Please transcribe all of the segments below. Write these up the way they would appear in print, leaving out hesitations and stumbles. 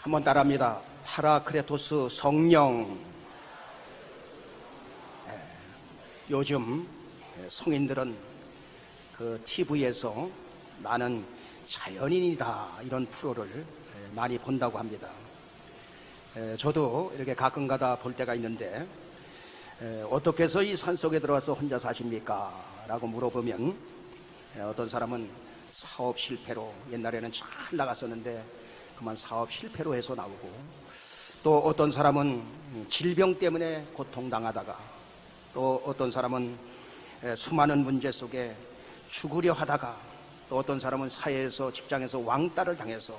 한번 따라합니다. 파라크레토스 성령. 요즘 성인들은 그 TV에서 나는 자연인이다 이런 프로를 많이 본다고 합니다. 저도 이렇게 가끔가다 볼 때가 있는데 어떻게 해서 이 산속에 들어와서 혼자 사십니까? 라고 물어보면 어떤 사람은 사업 실패로, 옛날에는 잘 나갔었는데 그만 사업 실패로 해서 나오고, 또 어떤 사람은 질병 때문에 고통당하다가, 또 어떤 사람은 수많은 문제 속에 죽으려 하다가, 또 어떤 사람은 사회에서, 직장에서 왕따를 당해서,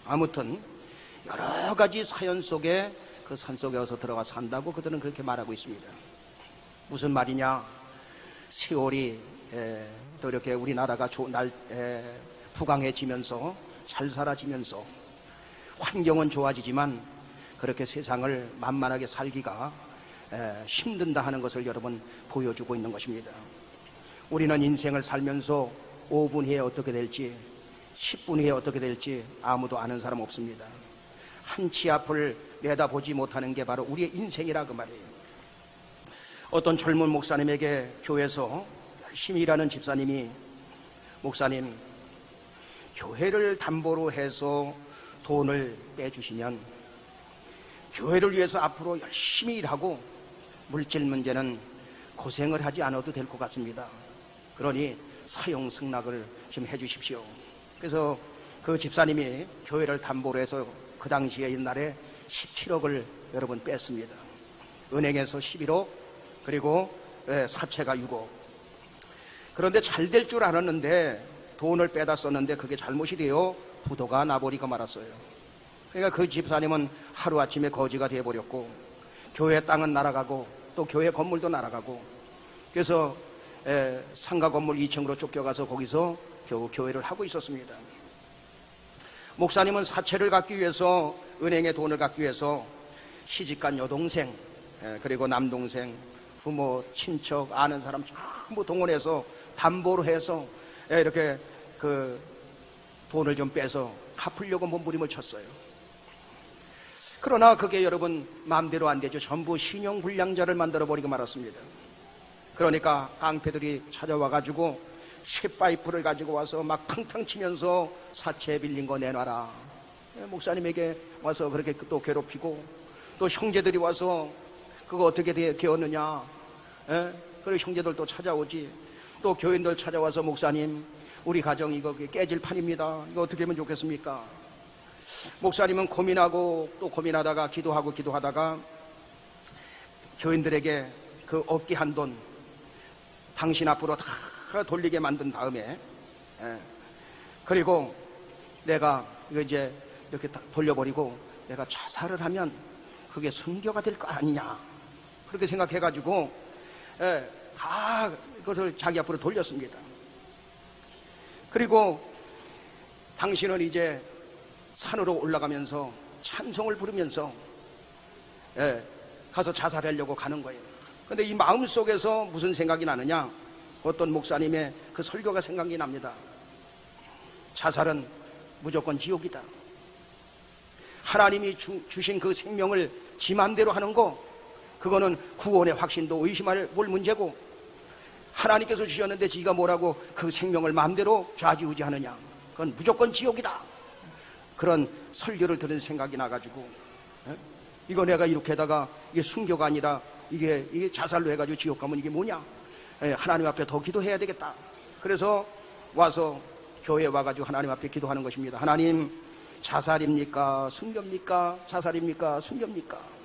아무튼 여러 가지 사연 속에 그 산속에 와서 들어가 산다고 그들은 그렇게 말하고 있습니다. 무슨 말이냐? 세월이 또 이렇게 우리나라가 부강해지면서 잘 살아지면서 환경은 좋아지지만 그렇게 세상을 만만하게 살기가 힘든다 하는 것을 여러분 보여주고 있는 것입니다. 우리는 인생을 살면서 5분 후에 어떻게 될지, 10분 후에 어떻게 될지 아무도 아는 사람 없습니다. 한 치 앞을 내다보지 못하는 게 바로 우리의 인생이라 그 말이에요. 어떤 젊은 목사님에게 교회에서 열심히 일하는 집사님이, 목사님, 교회를 담보로 해서 돈을 빼주시면 교회를 위해서 앞으로 열심히 일하고 물질 문제는 고생을 하지 않아도 될 것 같습니다. 그러니 사용 승낙을 좀 해주십시오. 그래서 그 집사님이 교회를 담보로 해서 그 당시에 옛날에 17억을 여러분 뺐습니다. 은행에서 11억, 그리고 사채가 6억. 그런데 잘 될 줄 알았는데 돈을 빼다 썼는데 그게 잘못이 되어 부도가 나버리고 말았어요. 그러니까 그 집사님은 하루아침에 거지가 되어버렸고, 교회 땅은 날아가고 또 교회 건물도 날아가고, 그래서 상가 건물 2층으로 쫓겨가서 거기서 겨우 교회를 하고 있었습니다. 목사님은 사채를 갚기 위해서, 은행에 돈을 갚기 위해서 시집간 여동생, 그리고 남동생, 부모, 친척, 아는 사람 전부 동원해서 담보로 해서 이렇게 그 돈을 좀 빼서 갚으려고 몸부림을 쳤어요. 그러나 그게 여러분 마음대로 안 되죠. 전부 신용불량자를 만들어버리고 말았습니다. 그러니까 깡패들이 찾아와가지고 쇠파이프를 가지고 와서 막 탕탕 치면서 사채 빌린 거 내놔라. 목사님에게 와서 그렇게 또 괴롭히고, 또 형제들이 와서 그거 어떻게 되었느냐. 그리고 형제들도 찾아오지. 또 교인들 찾아와서 목사님, 우리 가정 이거 깨질 판입니다. 이거 어떻게 하면 좋겠습니까? 목사님은 고민하고 또 고민하다가 기도하다가 교인들에게 그 얻기 한 돈 당신 앞으로 다 돌리게 만든 다음에, 그리고 내가 이거 이제 이렇게 다 돌려버리고 내가 자살을 하면 그게 순교가 될 거 아니냐, 그렇게 생각해가지고 다 그것을 자기 앞으로 돌렸습니다. 그리고 당신은 이제 산으로 올라가면서 찬송을 부르면서 가서 자살하려고 가는 거예요. 그런데 이 마음속에서 무슨 생각이 나느냐? 어떤 목사님의 그 설교가 생각이 납니다. 자살은 무조건 지옥이다. 하나님이 주신 그 생명을 지 맘대로 하는 거, 그거는 구원의 확신도 의심할 문제고, 하나님께서 주셨는데 지가 뭐라고 그 생명을 마음대로 좌지우지하느냐, 그건 무조건 지옥이다. 그런 설교를 들은 생각이 나가지고, 이거 내가 이렇게 하다가 이게 순교가 아니라 이게 자살로 해가지고 지옥 가면 이게 뭐냐, 하나님 앞에 더 기도해야 되겠다. 그래서 와서 교회에 와가지고 하나님 앞에 기도하는 것입니다. 하나님, 자살입니까? 순교입니까? 자살입니까? 순교입니까?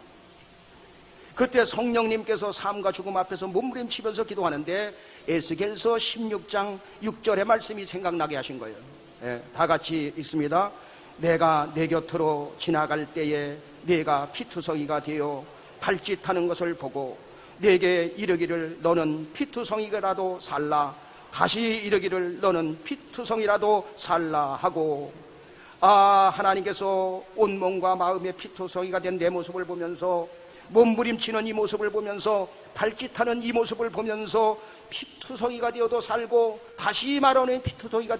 그때 성령님께서 삶과 죽음 앞에서 몸부림치면서 기도하는데 에스겔서 16장 6절의 말씀이 생각나게 하신 거예요. 다 같이 읽습니다. 내가 내 곁으로 지나갈 때에 네가 피투성이가 되어 발짓하는 것을 보고 내게 이르기를 너는 피투성이라도 살라, 다시 이르기를 너는 피투성이라도 살라 하고, 하나님께서 온몸과 마음의 피투성이가 된 내 모습을 보면서, 몸부림치는 이 모습을 보면서, 발짓하는 이 모습을 보면서 피투성이가 되어도 살고 다시 말하는 피투성이가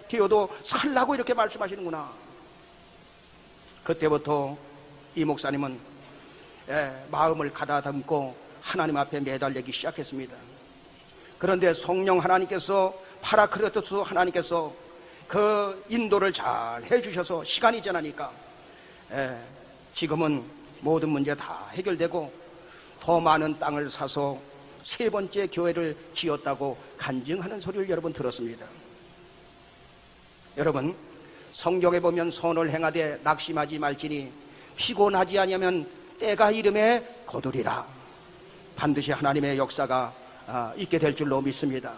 되어도 살라고 이렇게 말씀하시는구나. 그때부터 이 목사님은 마음을 가다듬고 하나님 앞에 매달리기 시작했습니다. 그런데 성령 하나님께서, 파라크레토스 하나님께서 그 인도를 잘 해주셔서 시간이 지나니까 지금은 모든 문제 다 해결되고 더 많은 땅을 사서 세 번째 교회를 지었다고 간증하는 소리를 여러분 들었습니다. 여러분, 성경에 보면 선을 행하되 낙심하지 말지니 피곤하지 아니하면 때가 이름에 거두리라. 반드시 하나님의 역사가 있게 될 줄로 믿습니다.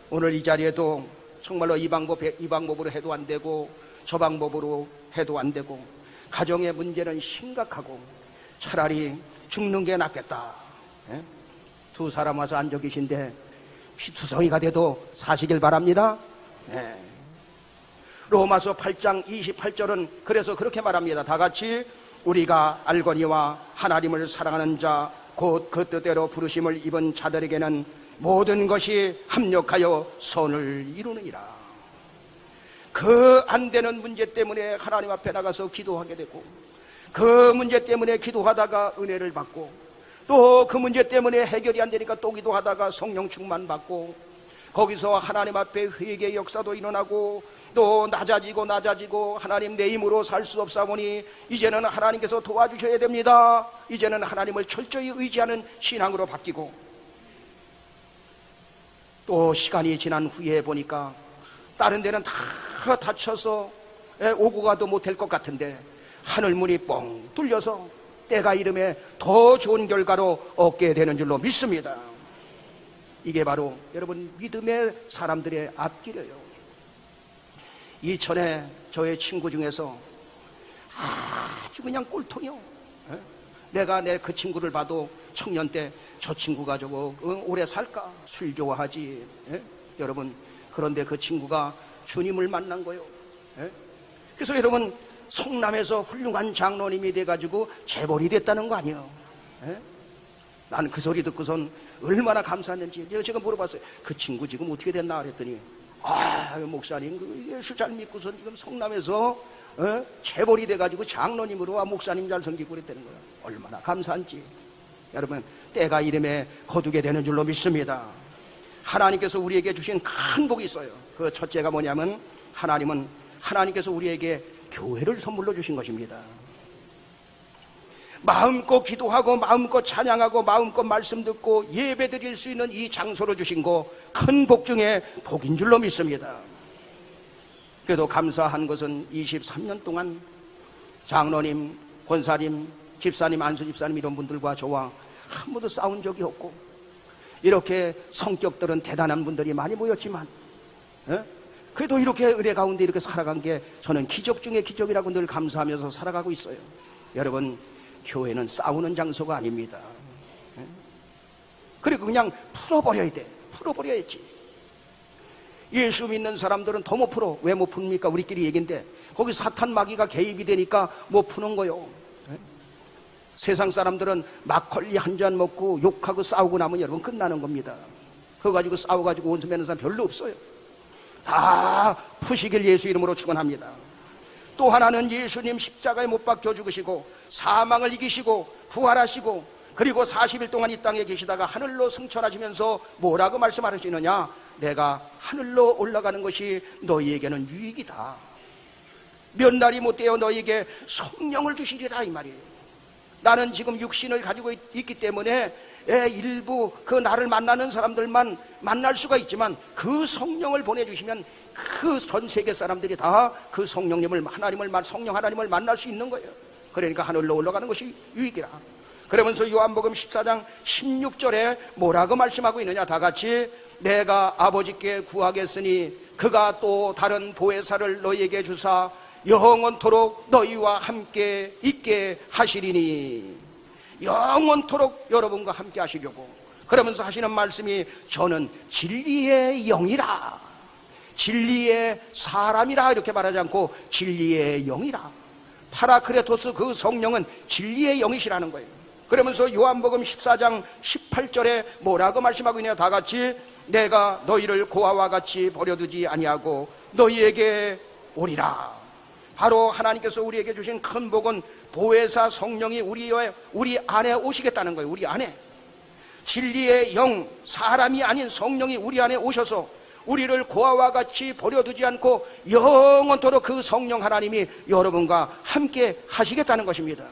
오늘 이 자리에도 정말로 이 방법으로 해도 안 되고 저 방법으로 해도 안 되고 가정의 문제는 심각하고 차라리 죽는 게 낫겠다. 두 사람 와서 앉아 계신데 피투성이가 돼도 사시길 바랍니다. 로마서 8장 28절은 그래서 그렇게 말합니다. 다 같이 우리가 알거니와 하나님을 사랑하는 자 곧 그 뜻대로 부르심을 입은 자들에게는 모든 것이 합력하여 선을 이루느니라. 그 안 되는 문제 때문에 하나님 앞에 나가서 기도하게 되고 그 문제 때문에 기도하다가 은혜를 받고 또 그 문제 때문에 해결이 안 되니까 또 기도하다가 성령 충만 받고 거기서 하나님 앞에 회개의 역사도 일어나고 또 낮아지고 하나님 내 힘으로 살 수 없사오니 이제는 하나님께서 도와주셔야 됩니다. 이제는 하나님을 철저히 의지하는 신앙으로 바뀌고 또 시간이 지난 후에 보니까 다른 데는 다 다쳐서 오고 가도 못할 것 같은데 하늘문이 뻥 뚫려서 때가 이름에 더 좋은 결과로 얻게 되는 줄로 믿습니다. 이게 바로 여러분 믿음의 사람들의 앞길이에요. 이전에 저의 친구 중에서 아주 그냥 꼴통이요. 내가 그 친구를 봐도 청년 때 저 친구가 저거 오래 살까? 술 좋아하지. 여러분, 그런데 그 친구가 주님을 만난 거예요. 그래서 여러분, 성남에서 훌륭한 장로님이 돼가지고 재벌이 됐다는 거 아니에요. 난 그 소리 듣고선 얼마나 감사했는지 제가 물어봤어요. 그 친구 지금 어떻게 됐나 그랬더니 목사님 그 예수 잘 믿고선 지금 성남에서 재벌이 돼가지고 장로님으로 목사님 잘 섬기고 그랬다는 거예요. 얼마나 감사한지. 여러분, 때가 이름에 거두게 되는 줄로 믿습니다. 하나님께서 우리에게 주신 큰 복이 있어요. 그 첫째가 뭐냐면 하나님께서 우리에게 교회를 선물로 주신 것입니다. 마음껏 기도하고 마음껏 찬양하고 마음껏 말씀 듣고 예배 드릴 수 있는 이 장소를 주신 거 큰 복 중에 복인 줄로 믿습니다. 그래도 감사한 것은 23년 동안 장로님, 권사님, 집사님, 안수 집사님 이런 분들과 저와 한 번도 싸운 적이 없고 이렇게 성격들은 대단한 분들이 많이 모였지만 그래도 이렇게 은혜 가운데 이렇게 살아간 게 저는 기적 중에 기적이라고 늘 감사하면서 살아가고 있어요. 여러분, 교회는 싸우는 장소가 아닙니다. 그리고 그냥 풀어버려야 돼. 풀어버려야지. 예수 믿는 사람들은 더 못 풀어. 왜 못 풉니까? 우리끼리 얘기인데 거기 사탄 마귀가 개입이 되니까 못 푸는 거요. 세상 사람들은 막걸리 한 잔 먹고 욕하고 싸우고 나면 여러분 끝나는 겁니다. 그거 가지고 싸워가지고 원수 맺는 사람 별로 없어요. 다 푸시길 예수 이름으로 축원합니다. 또 하나는 예수님 십자가에 못 박혀 죽으시고 사망을 이기시고 부활하시고 그리고 40일 동안 이 땅에 계시다가 하늘로 승천하시면서 뭐라고 말씀하시느냐? 내가 하늘로 올라가는 것이 너희에게는 유익이다. 몇 날이 못 되어 너희에게 성령을 주시리라 이 말이에요. 나는 지금 육신을 가지고 있기 때문에 일부 그 나를 만나는 사람들만 만날 수가 있지만 그 성령을 보내주시면 그 전 세계 사람들이 다 그 성령님을 성령 하나님을 만날 수 있는 거예요. 그러니까 하늘로 올라가는 것이 유익이라. 그러면서 요한복음 14장 16절에 뭐라고 말씀하고 있느냐? 다 같이 내가 아버지께 구하겠으니 그가 또 다른 보혜사를 너희에게 주사 영원토록 너희와 함께 있게 하시리니. 영원토록 여러분과 함께 하시려고 그러면서 하시는 말씀이 저는 진리의 영이라, 진리의 사람이라 이렇게 말하지 않고 진리의 영이라. 파라크레토스 그 성령은 진리의 영이시라는 거예요. 그러면서 요한복음 14장 18절에 뭐라고 말씀하고 있냐? 다 같이 내가 너희를 고아와 같이 버려두지 아니하고 너희에게 오리라. 바로 하나님께서 우리에게 주신 큰 복은 보혜사 성령이 우리 안에 오시겠다는 거예요. 우리 안에 진리의 영, 사람이 아닌 성령이 우리 안에 오셔서 우리를 고아와 같이 버려두지 않고 영원토록 그 성령 하나님이 여러분과 함께 하시겠다는 것입니다.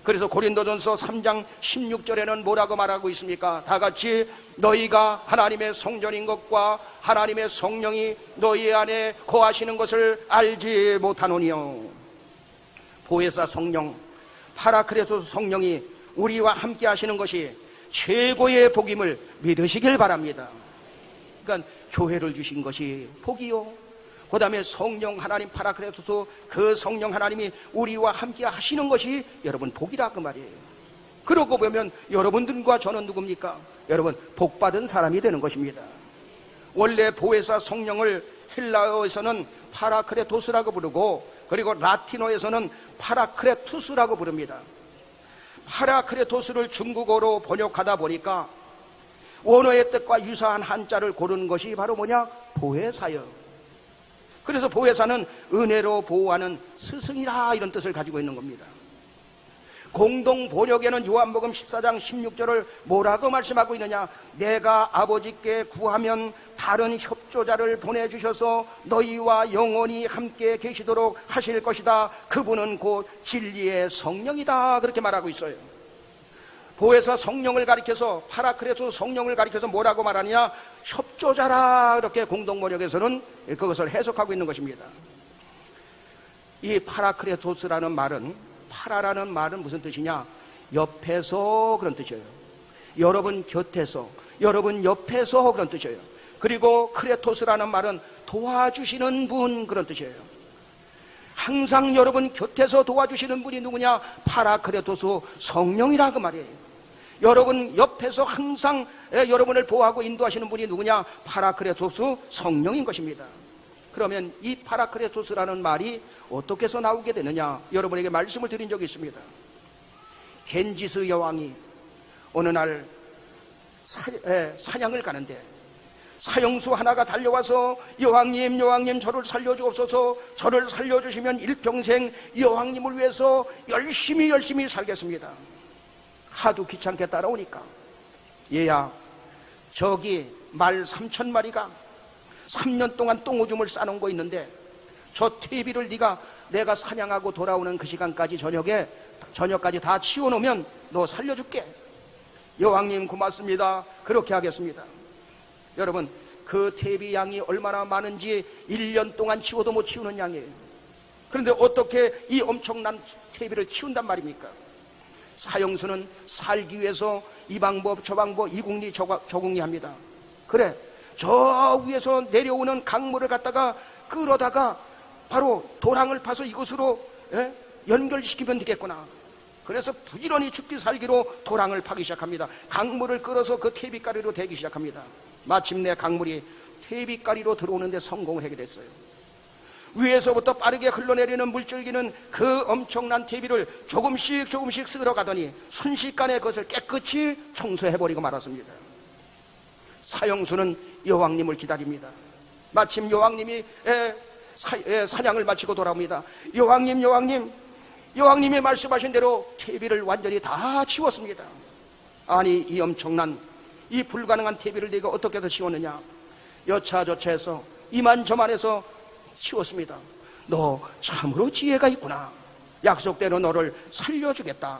그래서 고린도전서 3장 16절에는 뭐라고 말하고 있습니까? 다 같이 너희가 하나님의 성전인 것과 하나님의 성령이 너희 안에 거하시는 것을 알지 못하노니요. 보혜사 성령, 파라크레토스 성령이 우리와 함께 하시는 것이 최고의 복임을 믿으시길 바랍니다. 그러니까 교회를 주신 것이 복이요, 그 다음에 성령 하나님 파라크레토스, 그 성령 하나님이 우리와 함께 하시는 것이 여러분 복이라 그 말이에요. 그러고 보면 여러분들과 저는 누굽니까? 여러분 복받은 사람이 되는 것입니다. 원래 보혜사 성령을 헬라어에서는 파라크레토스라고 부르고, 그리고 라틴어에서는 파라크레투스라고 부릅니다. 파라크레토스를 중국어로 번역하다 보니까 원어의 뜻과 유사한 한자를 고른 것이 바로 뭐냐? 보혜사요. 그래서 보혜사는 은혜로 보호하는 스승이라, 이런 뜻을 가지고 있는 겁니다. 공동 번역에는 요한복음 14장 16절을 뭐라고 말씀하고 있느냐? 내가 아버지께 구하면 다른 협조자를 보내주셔서 너희와 영원히 함께 계시도록 하실 것이다. 그분은 곧 진리의 성령이다. 그렇게 말하고 있어요. 보혜사 성령을 가리켜서, 파라크레토스 성령을 가리켜서 뭐라고 말하느냐? 협조자라. 이렇게 공동번역에서는 그것을 해석하고 있는 것입니다. 이 파라크레토스라는 말은, 파라라는 말은 무슨 뜻이냐? 옆에서, 그런 뜻이에요. 여러분 곁에서, 여러분 옆에서, 그런 뜻이에요. 그리고 크레토스라는 말은 도와주시는 분, 그런 뜻이에요. 항상 여러분 곁에서 도와주시는 분이 누구냐? 파라크레토스 성령이라 그 말이에요. 여러분 옆에서 항상 여러분을 보호하고 인도하시는 분이 누구냐? 파라크레토스 성령인 것입니다. 그러면 이 파라크레토스라는 말이 어떻게 해서 나오게 되느냐? 여러분에게 말씀을 드린 적이 있습니다. 겐지스 여왕이 어느 날 사냥을 가는데 사형수 하나가 달려와서 여왕님, 여왕님, 저를 살려주옵소서. 저를 살려주시면 일평생 여왕님을 위해서 열심히 살겠습니다. 하도 귀찮게 따라오니까, 얘야, 저기 말 3,000마리가 3년 동안 똥오줌을 싸놓은 거 있는데 저 퇴비를 내가 사냥하고 돌아오는 그 시간까지 저녁까지 다 치워놓으면 너 살려줄게. 여왕님 고맙습니다. 그렇게 하겠습니다. 여러분, 그 퇴비 양이 얼마나 많은지 1년 동안 치워도 못 치우는 양이에요. 그런데 어떻게 이 엄청난 퇴비를 치운단 말입니까? 사형수는 살기 위해서 이 방법 저 방법 이국리 저국리 합니다. 그래, 저 위에서 내려오는 강물을 갖다가 끌어다가 바로 도랑을 파서 이곳으로 연결시키면 되겠구나. 그래서 부지런히 죽기 살기로 도랑을 파기 시작합니다. 강물을 끌어서 그 퇴비가리로 대기 시작합니다. 마침내 강물이 퇴비가리로 들어오는데 성공을 하게 됐어요. 위에서부터 빠르게 흘러내리는 물줄기는 그 엄청난 퇴비를 조금씩 쓸어가더니 순식간에 그것을 깨끗이 청소해버리고 말았습니다. 사형수는 여왕님을 기다립니다. 마침 여왕님이 사냥을 마치고 돌아옵니다. 여왕님이 말씀하신 대로 퇴비를 완전히 다 치웠습니다. 아니, 이 엄청난, 이 불가능한 퇴비를 네가 어떻게 해서 치웠느냐? 여차저차해서 이만저만해서 치웠습니다. 너 참으로 지혜가 있구나. 약속대로 너를 살려주겠다.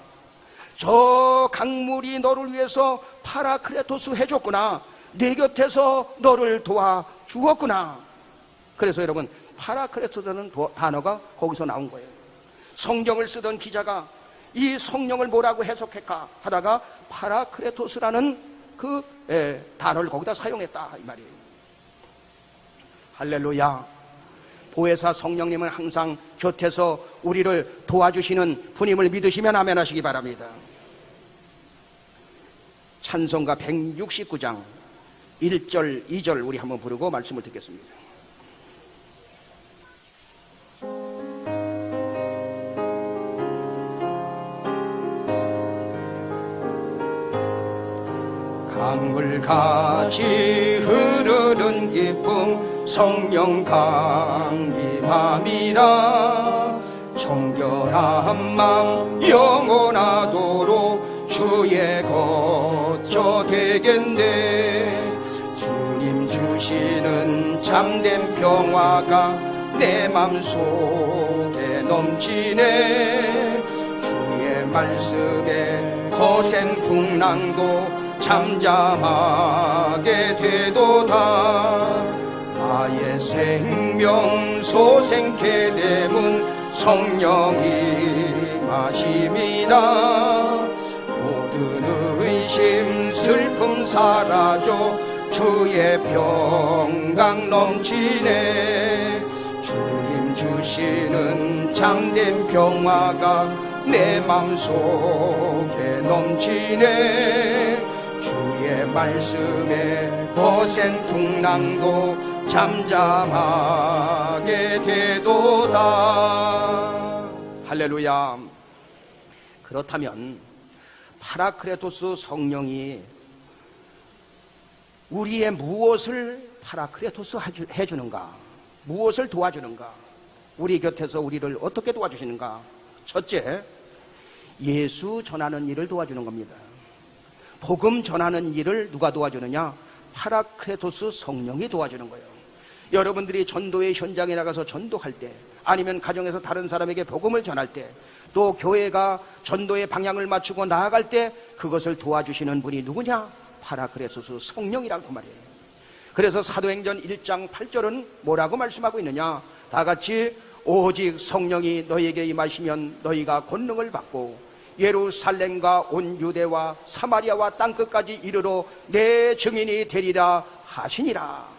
저 강물이 너를 위해서 파라크레토스 해줬구나. 내 곁에서 너를 도와주었구나. 그래서 여러분, 파라크레토스라는 단어가 거기서 나온 거예요. 성경을 쓰던 기자가 이 성령을 뭐라고 해석할까 하다가 파라크레토스라는 그 단어를 거기다 사용했다, 이 말이에요. 할렐루야. 보혜사 성령님은 항상 곁에서 우리를 도와주시는 분임을 믿으시면 아멘 하시기 바랍니다. 찬송가 169장 1절 2절 우리 한번 부르고 말씀을 듣겠습니다. 강물같이 흐르는 기쁨 성령 강림함이라. 성결한 마음 영원하도록 주의 거처 되겠네. 주님 주시는 참된 평화가 내 맘속에 넘치네. 주의 말씀에 거센 풍랑도 잠잠하게 되도다. 나의 생명 소생케 되문 성령이 마심이다. 모든 의심 슬픔 사라져 주의 평강 넘치네. 주님 주시는 참된 평화가 내 맘속에 넘치네. 주의 말씀에 거센 풍랑도 잠잠하게 되도다. 할렐루야. 그렇다면 파라크레토스 성령이 우리의 무엇을 파라크레토스 해주는가? 무엇을 도와주는가? 우리 곁에서 우리를 어떻게 도와주시는가? 첫째, 예수 전하는 일을 도와주는 겁니다. 복음 전하는 일을 누가 도와주느냐? 파라크레토스 성령이 도와주는 거예요. 여러분들이 전도의 현장에 나가서 전도할 때, 아니면 가정에서 다른 사람에게 복음을 전할 때, 또 교회가 전도의 방향을 맞추고 나아갈 때 그것을 도와주시는 분이 누구냐? 파라크레토스 성령이라고 그 말이에요. 그래서 사도행전 1장 8절은 뭐라고 말씀하고 있느냐? 다 같이 오직 성령이 너희에게 임하시면 너희가 권능을 받고 예루살렘과 온 유대와 사마리아와 땅끝까지 이르러 내 증인이 되리라 하시니라.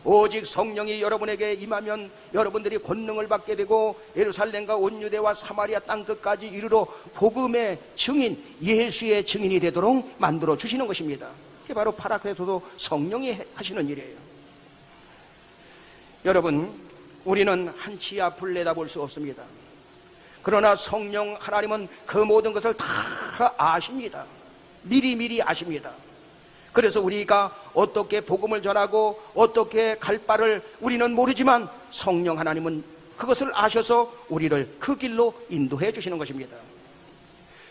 오직 성령이 여러분에게 임하면 여러분들이 권능을 받게 되고 예루살렘과 온 유대와 사마리아 땅끝까지 이르러 복음의 증인, 예수의 증인이 되도록 만들어 주시는 것입니다. 그게 바로 파라크레토스 성령이 하시는 일이에요. 여러분, 우리는 한치 앞을 내다볼 수 없습니다. 그러나 성령 하나님은 그 모든 것을 다 아십니다. 미리미리 아십니다. 그래서 우리가 어떻게 복음을 전하고 어떻게 갈 바를 우리는 모르지만 성령 하나님은 그것을 아셔서 우리를 그 길로 인도해 주시는 것입니다.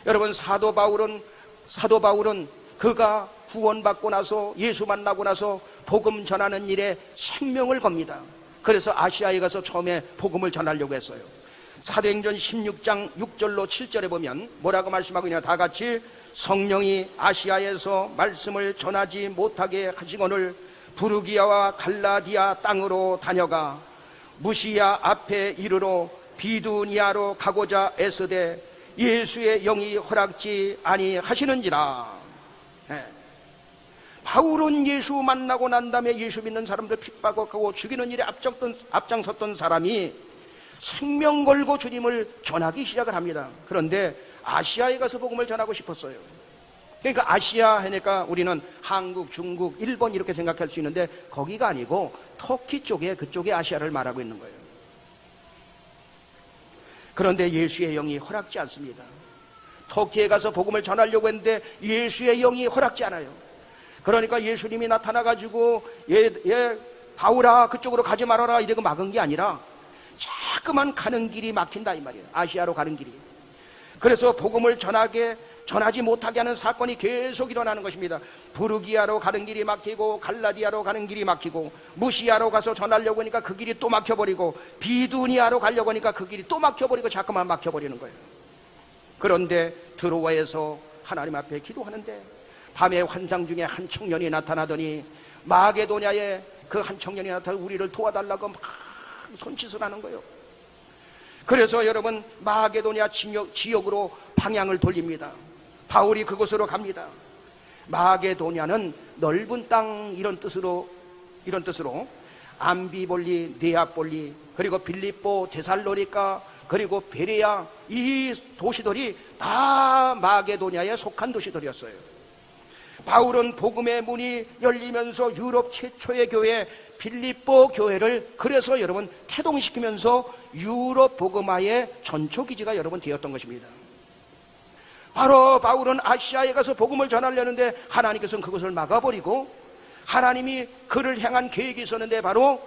여러분, 사도 바울은 그가 구원받고 나서 예수 만나고 나서 복음 전하는 일에 생명을 겁니다. 그래서 아시아에 가서 처음에 복음을 전하려고 했어요. 사도행전 16장 6절로 7절에 보면 뭐라고 말씀하고 있냐? 다 같이 성령이 아시아에서 말씀을 전하지 못하게 하시거늘 부르기아와 갈라디아 땅으로 다녀가 무시야 앞에 이르러 비두니아로 가고자 애쓰되 예수의 영이 허락지 아니하시는지라. 바울은 예수 만나고 난 다음에 예수 믿는 사람들 핍박하고 죽이는 일에 앞장섰던 사람이 생명 걸고 주님을 전하기 시작을 합니다. 그런데 아시아에 가서 복음을 전하고 싶었어요. 그러니까 아시아 하니까 우리는 한국, 중국, 일본 이렇게 생각할 수 있는데 거기가 아니고 터키 쪽에, 그쪽에 아시아를 말하고 있는 거예요. 그런데 예수의 영이 허락지 않습니다. 터키에 가서 복음을 전하려고 했는데 예수의 영이 허락지 않아요. 그러니까 예수님이 나타나가지고 바울아 그쪽으로 가지 말아라 이러고 막은 게 아니라 자꾸만 가는 길이 막힌다 이 말이에요. 아시아로 가는 길이. 그래서 복음을 전하지 못하게 하는 사건이 계속 일어나는 것입니다. 부르기아로 가는 길이 막히고 갈라디아로 가는 길이 막히고 무시아로 가서 전하려고 하니까 그 길이 또 막혀버리고 비두니아로 가려고 하니까 그 길이 또 막혀버리고 자꾸만 막혀버리는 거예요. 그런데 드로아에서 하나님 앞에 기도하는데 밤에 환상 중에 한 청년이 나타나더니 마게도냐에 그 한 청년이 나타나 우리를 도와달라고 막 손짓을 하는 거예요. 그래서 여러분 마게도냐 지역으로 방향을 돌립니다. 바울이 그곳으로 갑니다. 마게도냐는 넓은 땅 이런 뜻으로 암비볼리, 네아폴리, 그리고 빌립보, 데살로니가, 그리고 베레아 이 도시들이 다 마게도냐에 속한 도시들이었어요. 바울은 복음의 문이 열리면서 유럽 최초의 교회 빌립보 교회를 그래서 여러분 태동시키면서 유럽 복음화의 전초기지가 여러분 되었던 것입니다. 바로 바울은 아시아에 가서 복음을 전하려는데 하나님께서는 그것을 막아버리고 하나님이 그를 향한 계획이 있었는데 바로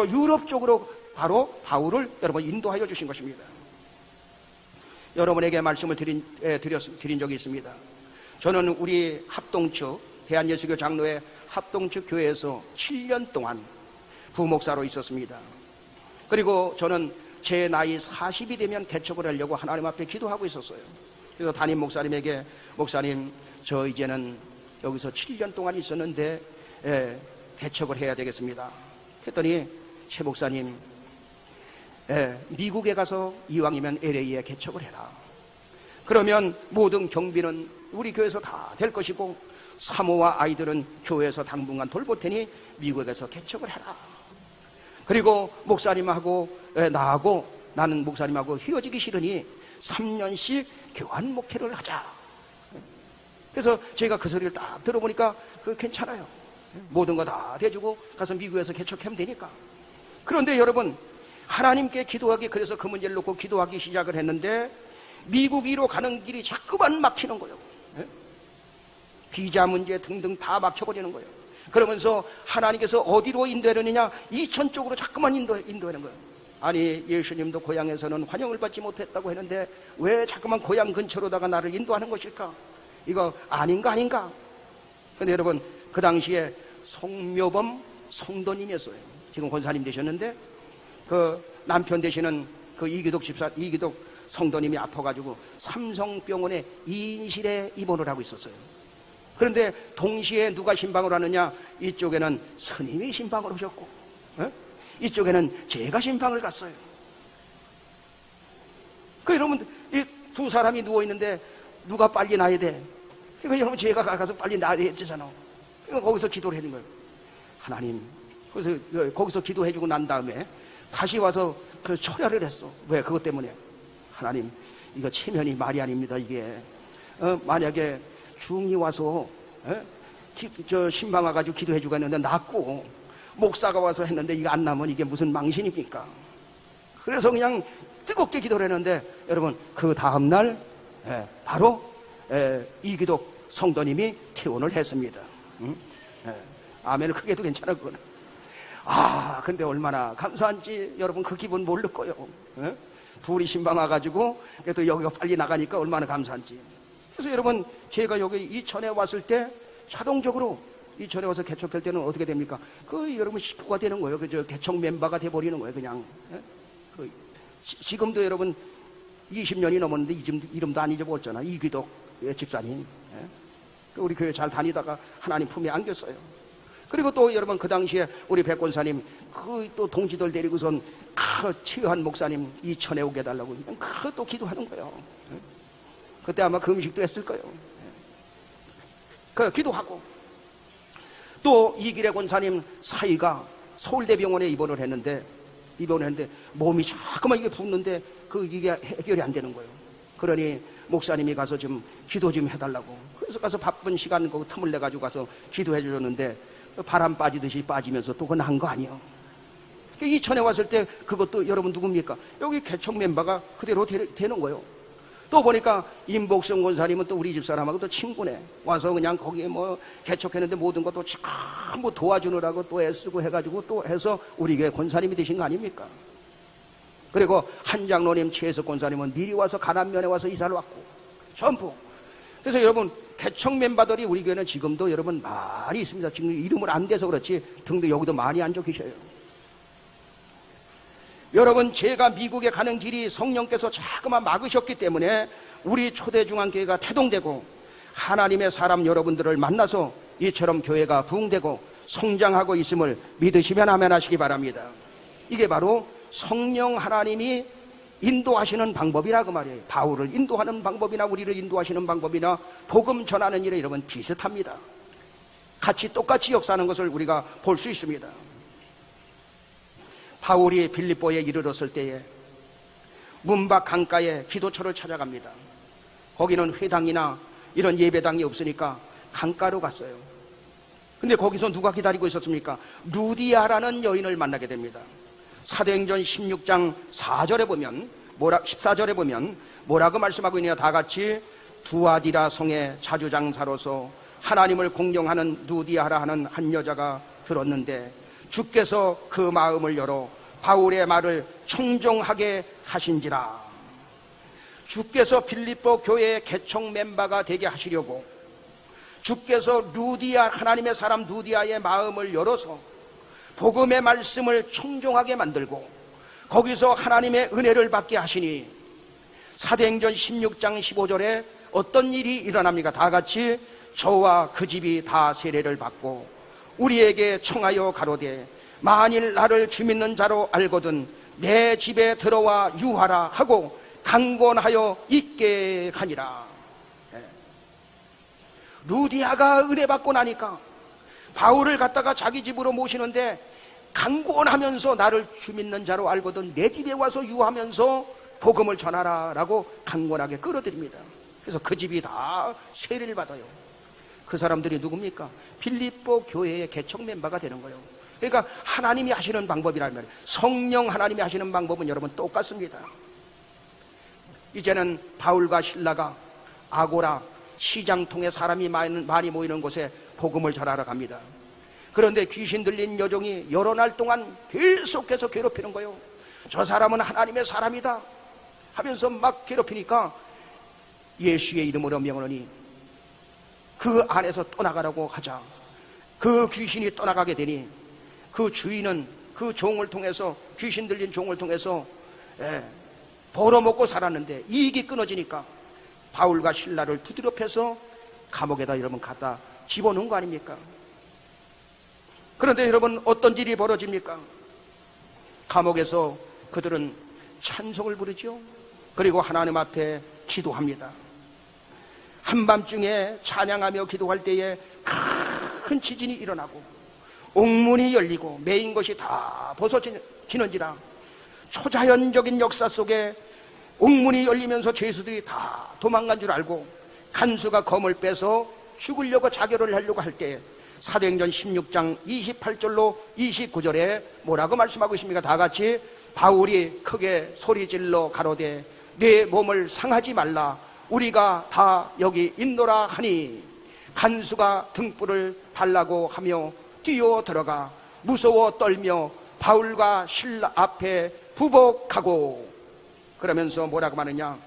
유럽 쪽으로 바로 바울을 여러분 인도하여 주신 것입니다. 여러분에게 말씀을 드린 적이 있습니다. 저는 우리 합동측, 대한예수교 장로회 합동측 교회에서 7년 동안 부목사로 있었습니다. 그리고 저는 제 나이 40이 되면 개척을 하려고 하나님 앞에 기도하고 있었어요. 그래서 담임 목사님에게, 목사님, 저 이제는 여기서 7년 동안 있었는데 개척을 해야 되겠습니다. 했더니 최 목사님, 미국에 가서 이왕이면 LA에 개척을 해라. 그러면 모든 경비는 우리 교회에서 다 될 것이고 사모와 아이들은 교회에서 당분간 돌볼 테니 미국에 가서 개척을 해라. 그리고 목사님하고 나하고, 나는 목사님하고 헤어지기 싫으니 3년씩 교환 목회를 하자. 그래서 제가 그 소리를 딱 들어보니까 괜찮아요. 모든 거 다 대주고 가서 미국에서 개척하면 되니까. 그런데 여러분, 하나님께 기도하기, 그래서 그 문제를 놓고 기도하기 시작을 했는데 미국으로 가는 길이 자꾸만 막히는 거예요. 비자 문제 등등 다 막혀버리는 거예요. 그러면서 하나님께서 어디로 인도하려느냐, 이천 쪽으로 자꾸만 인도하는 거예요. 아니, 예수님도 고향에서는 환영을 받지 못했다고 했는데 왜 자꾸만 고향 근처로다가 나를 인도하는 것일까? 이거 아닌가? 근데 여러분, 그 당시에 송묘범 성도님이었어요. 지금 권사님 되셨는데 그 남편 되시는 그 이기덕 성도님이 아파가지고 삼성병원에 2인실에 입원을 하고 있었어요. 그런데 동시에 누가 신방을 하느냐, 이쪽에는 스님이 신방을 오셨고 이쪽에는 제가 신방을 갔어요. 여러분, 이 두 사람이 누워있는데 누가 빨리 나야 돼? 그러니까 여러분, 제가 가서 빨리 나야 되잖아. 그러니까 거기서 기도를 해준 거예요. 하나님, 그래서 거기서 기도해주고 난 다음에 다시 와서 그 철야를 했어. 왜? 그것 때문에. 하나님, 이거 체면이 말이 아닙니다. 이게 만약에 중이 와서 신방 와가지고 기도해주고 했는데 낫고, 목사가 와서 했는데 이거 안 나면 이게 무슨 망신입니까? 그래서 그냥 뜨겁게 기도를 했는데 여러분, 그 다음날 바로 이기덕 성도님이 퇴원을 했습니다. 아멘을 크게 해도 괜찮아 그거는. 근데 얼마나 감사한지 여러분, 그 기분 모를 거예요. 둘이 신방 와가지고 또 여기가 빨리 나가니까 얼마나 감사한지. 그래서 여러분, 제가 여기 이천에 왔을 때 자동적으로 이천에 와서 개척할 때는 어떻게 됩니까? 여러분 식구가 되는 거예요. 개척 멤버가 돼버리는 거예요. 그냥. 지금도 여러분 20년이 넘었는데 이름도 안 잊어버렸잖아. 이기덕 집사님. 우리 교회 잘 다니다가 하나님 품에 안겼어요. 그리고 또 여러분, 그 당시에 우리 백권사님 또 동지들 데리고선 최한 목사님 이천에 오게 해달라고 또 기도하는 거예요. 그때 아마 그 음식도 했을 거예요. 기도하고, 또 이길의 권사님 사이가 서울대병원에 입원을 했는데 몸이 자꾸만 이게 붓는데 이게 해결이 안 되는 거예요. 그러니 목사님이 가서 좀 기도 좀 해달라고. 그래서 가서 바쁜 시간 그 틈을 내 가지고 가서 기도해 주셨는데 바람 빠지듯이 빠지면서 또 그거 난 거 아니에요. 이천에 왔을 때 그것도 여러분 누굽니까? 여기 개척 멤버가 그대로 되는 거예요. 또 보니까 임복성 권사님은 또 우리 집사람하고 또 친구네. 와서 그냥 거기에 개척했는데 모든 것도 전부 도와주느라고 또 애쓰고 해가지고 또 해서 우리 교회 권사님이 되신 거 아닙니까? 그리고 한장로님, 최석 권사님은 미리 와서 가남면에 와서 이사를 왔고 전부. 그래서 여러분, 개척 멤버들이 우리 교회는 지금도 여러분 많이 있습니다. 지금 이름을 안 대서 그렇지 등등 여기도 많이 앉아 계셔요. 여러분, 제가 미국에 가는 길이 성령께서 자꾸만 막으셨기 때문에 우리 초대중앙교회가 태동되고 하나님의 사람 여러분들을 만나서 이처럼 교회가 부흥되고 성장하고 있음을 믿으시면 아멘 하시기 바랍니다. 이게 바로 성령 하나님이 인도하시는 방법이라 그 말이에요. 바울을 인도하는 방법이나 우리를 인도하시는 방법이나 복음 전하는 일에 여러분 비슷합니다. 같이 똑같이 역사하는 것을 우리가 볼 수 있습니다. 바울이 빌립보에 이르렀을 때에 문밖 강가에 기도처를 찾아갑니다. 거기는 회당이나 이런 예배당이 없으니까 강가로 갔어요. 근데 거기서 누가 기다리고 있었습니까? 루디아라는 여인을 만나게 됩니다. 사도행전 16장 4절에 보면 14절에 보면 뭐라고 말씀하고 있느냐, 다 같이 두아디라 성의 자주장사로서 하나님을 공경하는 루디아라 하는 한 여자가 들었는데 주께서 그 마음을 열어 바울의 말을 청종하게 하신지라. 주께서 빌립보 교회의 개척 멤버가 되게 하시려고 주께서 루디아, 하나님의 사람 루디아의 마음을 열어서 복음의 말씀을 청종하게 만들고 거기서 하나님의 은혜를 받게 하시니 사도행전 16장 15절에 어떤 일이 일어납니까? 다 같이 저와 그 집이 다 세례를 받고 우리에게 청하여 가로되 만일 나를 주 믿는 자로 알거든 내 집에 들어와 유하라 하고 강권하여 있게 하니라. 루디아가 은혜 받고 나니까 바울을 갖다가 자기 집으로 모시는데 강권하면서 나를 주 믿는 자로 알거든 내 집에 와서 유하면서 복음을 전하라 라고 강권하게 끌어들입니다. 그래서 그 집이 다 세례를 받아요. 그 사람들이 누굽니까? 빌립보 교회의 개척 멤버가 되는 거예요. 그러니까 하나님이 하시는 방법이란 말이에요. 성령 하나님이 하시는 방법은 여러분 똑같습니다. 이제는 바울과 실라가 아고라 시장통에 사람이 많이 모이는 곳에 복음을 전하러 갑니다. 그런데 귀신 들린 여종이 여러 날 동안 계속해서 괴롭히는 거예요. 저 사람은 하나님의 사람이다 하면서 막 괴롭히니까 예수의 이름으로 명하노니 그 안에서 떠나가라고 하자 그 귀신이 떠나가게 되니 그 주인은 그 종을 통해서 귀신 들린 종을 통해서 벌어먹고 살았는데 이익이 끊어지니까 바울과 실라를 두드려 패서 감옥에다 여러분 갖다 집어넣은 거 아닙니까? 그런데 여러분 어떤 일이 벌어집니까? 감옥에서 그들은 찬송을 부르죠. 그리고 하나님 앞에 기도합니다. 한밤중에 찬양하며 기도할 때에 큰 지진이 일어나고 옥문이 열리고 메인 것이 다 벗어지는지라 초자연적인 역사 속에 옥문이 열리면서 죄수들이 다 도망간 줄 알고 간수가 검을 빼서 죽으려고 자결을 하려고 할 때 사도행전 16장 28절로 29절에 뭐라고 말씀하고 있습니까? 다 같이 바울이 크게 소리질러 가로되 내 몸을 상하지 말라 우리가 다 여기 있노라 하니 간수가 등불을 달라고 하며 뛰어 들어가 무서워 떨며 바울과 실라 앞에 부복하고 그러면서 뭐라고 하느냐?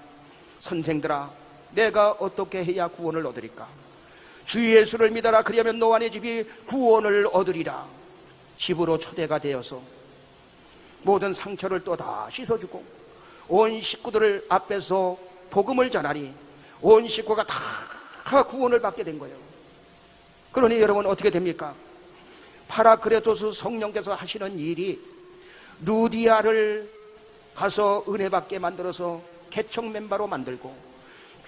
선생들아 내가 어떻게 해야 구원을 얻으리까? 주 예수를 믿어라 그리하면 너와 내 집이 구원을 얻으리라. 집으로 초대가 되어서 모든 상처를 또 다 씻어주고 온 식구들 앞에서 복음을 전하니 온 식구가 다 구원을 받게 된 거예요. 그러니 여러분 어떻게 됩니까? 파라크레토스 성령께서 하시는 일이 루디아를 가서 은혜 받게 만들어서 개척 멤버로 만들고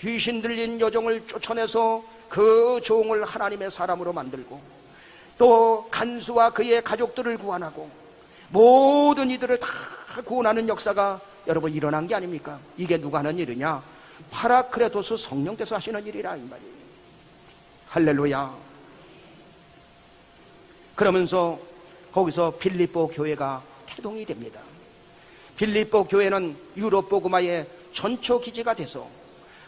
귀신 들린 여종을 쫓아내서 그 종을 하나님의 사람으로 만들고 또 간수와 그의 가족들을 구원하고 모든 이들을 다 구원하는 역사가 여러분 일어난 게 아닙니까? 이게 누가 하는 일이냐? 파라크레토스 성령께서 하시는 일이라 이 말이에요. 할렐루야. 그러면서 거기서 빌립보 교회가 태동이 됩니다. 빌립보 교회는 유럽 복음화의 전초 기지가 돼서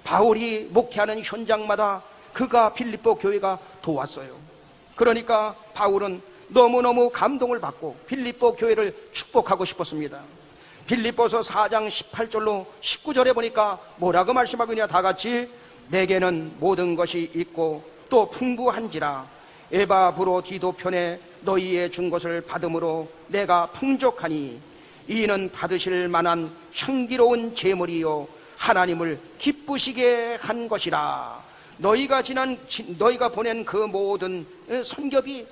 바울이 목회하는 현장마다 그가 빌립보 교회가 도왔어요. 그러니까 바울은 너무너무 감동을 받고 빌립보 교회를 축복하고 싶었습니다. 빌립보서 4장 18절로 19절에 보니까 뭐라고 말씀하고 있냐? 다 같이 내게는 모든 것이 있고 또 풍부한지라 에바브로디도 편에 너희의 준 것을 받음으로 내가 풍족하니 이는 받으실 만한 향기로운 제물이요 하나님을 기쁘시게 한 것이라. 너희가 보낸 그 모든 선ገብ이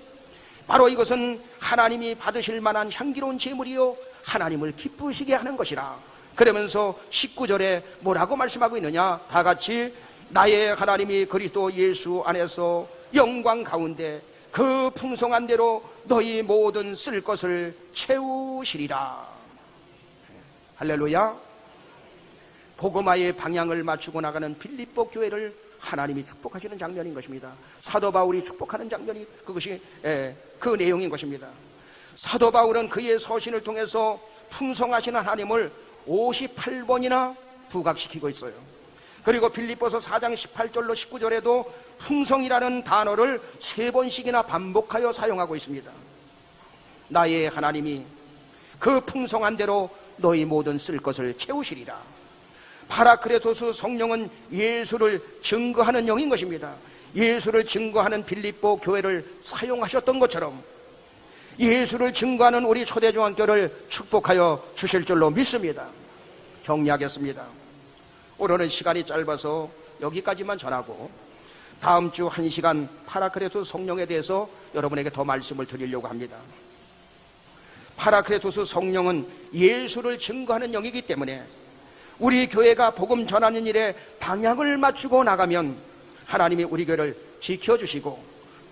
바로 이것은 하나님이 받으실 만한 향기로운 제물이요 하나님을 기쁘시게 하는 것이라. 그러면서 19절에 뭐라고 말씀하고 있느냐? 다 같이 나의 하나님이 그리스도 예수 안에서 영광 가운데 그 풍성한 대로 너희 모든 쓸 것을 채우시리라. 할렐루야. 복음화의 방향을 맞추고 나가는 빌립보 교회를 하나님이 축복하시는 장면인 것입니다. 사도 바울이 축복하는 장면이 그것이 그 내용인 것입니다. 사도 바울은 그의 서신을 통해서 풍성하신 하나님을 58번이나 부각시키고 있어요. 그리고 빌립보서 4장 18절로 19절에도 풍성이라는 단어를 3번씩이나 반복하여 사용하고 있습니다. 나의 하나님이 그 풍성한 대로 너희 모든 쓸 것을 채우시리라. 파라크레토스 성령은 예수를 증거하는 영인 것입니다. 예수를 증거하는 빌립보 교회를 사용하셨던 것처럼 예수를 증거하는 우리 초대중앙교회를 축복하여 주실 줄로 믿습니다. 격려하겠습니다. 오늘은 시간이 짧아서 여기까지만 전하고 다음 주 1시간 파라크레토스 성령에 대해서 여러분에게 더 말씀을 드리려고 합니다. 파라크레토스 성령은 예수를 증거하는 영이기 때문에 우리 교회가 복음 전하는 일에 방향을 맞추고 나가면 하나님이 우리 교회를 지켜주시고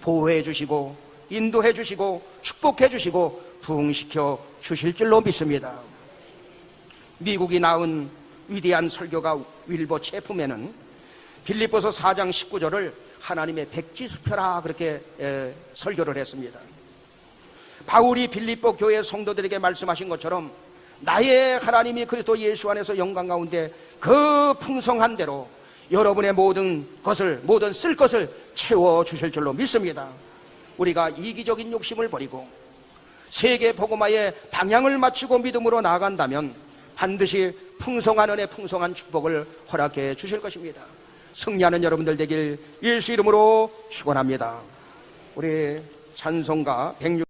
보호해 주시고 인도해 주시고 축복해 주시고 부흥시켜 주실 줄로 믿습니다. 미국이 낳은 위대한 설교가 윌버 체프맨은 빌립보서 4장 19절을 하나님의 백지수표라 그렇게 설교를 했습니다. 바울이 빌립보 교회 성도들에게 말씀하신 것처럼 나의 하나님이 그리스도 예수 안에서 영광 가운데 그 풍성한 대로 여러분의 모든 쓸 것을 채워주실 줄로 믿습니다. 우리가 이기적인 욕심을 버리고 세계 복음화에 방향을 맞추고 믿음으로 나아간다면 반드시 풍성한 은혜, 풍성한 축복을 허락해 주실 것입니다. 승리하는 여러분들 되길 예수 이름으로 축원합니다. 우리 찬송가 106